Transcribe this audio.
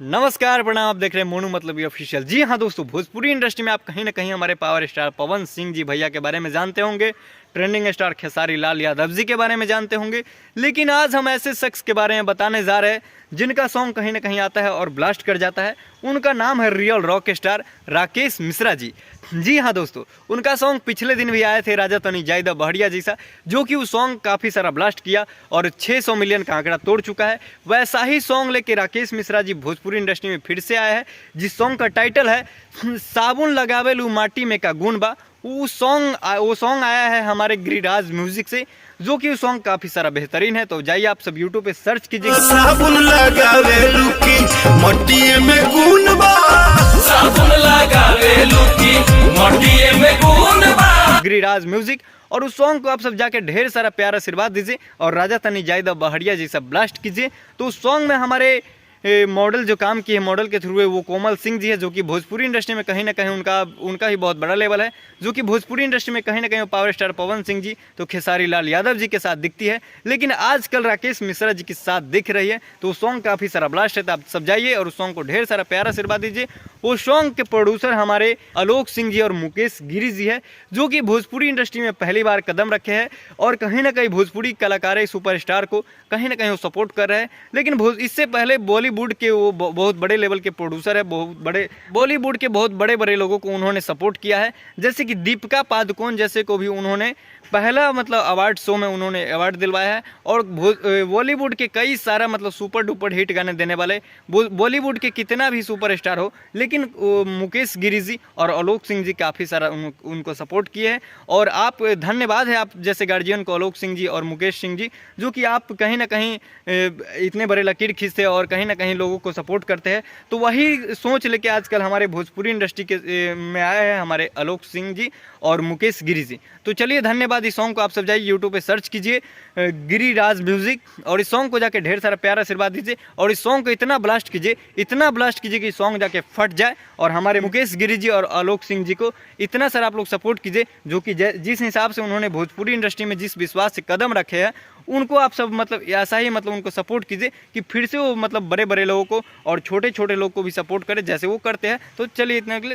नमस्कार प्रणाम, आप देख रहे हैं मोनू मतलब ये ऑफिशियल। जी हाँ दोस्तों, भोजपुरी इंडस्ट्री में आप कहीं ना कहीं हमारे पावर स्टार पवन सिंह जी भैया के बारे में जानते होंगे, ट्रेंडिंग स्टार खेसारी लाल यादव जी के बारे में जानते होंगे। लेकिन आज हम ऐसे शख्स के बारे में बताने जा रहे हैं जिनका सॉन्ग कहीं ना कहीं आता है और ब्लास्ट कर जाता है। उनका नाम है real rock star Rakesh Mishra ji. जी हाँ दोस्तों, उनका सॉन्ग पिछले दिन भी आए थे राजा तनी जाई द बढ़िया जैसा, जो कि उस सॉन्ग काफ़ी सारा ब्लास्ट किया और 600 मिलियन का आंकड़ा तोड़ चुका है। वैसा ही सॉन्ग लेके राकेश मिश्रा जी भोजपुरी इंडस्ट्री में फिर से आया है, जिस सॉन्ग का टाइटल है साबुन लगावे लू माटी में का गुण बा। वो सॉन्ग आया है हमारे गिरिराज म्यूजिक से, जो कि सॉन्ग काफी सारा बेहतरीन है। तो जाइए आप सब यूट्यूब पे सर्च कीजिए साबुन लगावे लुकी मट्टी में गुण बा, साबुन लगावे लुकी मटिए में गुण बा। गिरिराज म्यूजिक, और उस सॉन्ग को आप सब जाके ढेर सारा प्यार आशीर्वाद दीजिए और राजा तनी जाई द बढ़िया जैसा ब्लास्ट कीजिए। तो उस सॉन्ग में हमारे मॉडल जो काम किए, मॉडल के थ्रू है, वो कोमल सिंह जी है, जो कि भोजपुरी इंडस्ट्री में कहीं ना कहीं उनका ही बहुत बड़ा लेवल है, जो कि भोजपुरी इंडस्ट्री में कहीं ना कहीं पावर स्टार पवन सिंह जी तो खेसारी लाल यादव जी के साथ दिखती है, लेकिन आजकल राकेश मिश्रा जी के साथ दिख रही है। तो उस सॉन्ग काफ़ी सारा ब्लास्ट है। तो आप सब जाइए और उस सॉन्ग को ढेर सारा प्यार आशीर्वाद दीजिए। वो सॉन्ग के प्रोड्यूसर हमारे आलोक सिंह जी और मुकेश गिरी जी है, जो कि भोजपुरी इंडस्ट्री में पहली बार कदम रखे हैं और कहीं ना कहीं भोजपुरी कलाकार सुपरस्टार को कहीं ना कहीं वो सपोर्ट कर रहे हैं। लेकिन इससे पहले बॉलीवुड के वो बहुत बड़े लेवल के प्रोड्यूसर है, बहुत बड़े बॉलीवुड के बहुत बड़े बड़े लोगों को उन्होंने सपोर्ट किया है, जैसे कि दीपिका पादुकोण जैसे को भी उन्होंने पहला अवार्ड शो में उन्होंने अवार्ड दिलवाया है। और बॉलीवुड के कई सारा सुपर डुपर हिट गाने देने वाले बॉलीवुड के कितना भी सुपरस्टार हो, लेकिन मुकेश गिरी जी और आलोक सिंह जी काफ़ी सारा उनको सपोर्ट किए हैं। और आप धन्यवाद है आप जैसे गार्जियन को, आलोक सिंह जी और मुकेश सिंह जी, जो कि आप कहीं ना कहीं इतने बड़े लकीर खींचते हैं और कहीं ना कहीं लोगों को सपोर्ट करते हैं। तो वही सोच लेके आजकल हमारे भोजपुरी इंडस्ट्री के में आए हैं हमारे आलोक सिंह जी और मुकेश गिरी जी। तो चलिए धन्यवाद। इस सॉन्ग को आप सब जाइए यूट्यूब पे सर्च कीजिए गिरिराज म्यूजिक, और इस सॉन्ग को जाके ढेर सारा प्यार आशीर्वाद दीजिए और इस सॉन्ग को इतना ब्लास्ट कीजिए कि सॉन्ग जाके फट जाए। और हमारे मुकेश गिरी जी और आलोक सिंह जी को इतना सारा आप लोग सपोर्ट कीजिए, जो कि जिस हिसाब से उन्होंने भोजपुरी इंडस्ट्री में जिस विश्वास से कदम रखे हैं, उनको आप सब ऐसा ही उनको सपोर्ट कीजिए कि फिर से वो बड़े बड़े लोगों को और छोटे छोटे लोग को भी सपोर्ट करें जैसे वो करते हैं। तो चलिए इतना के लिए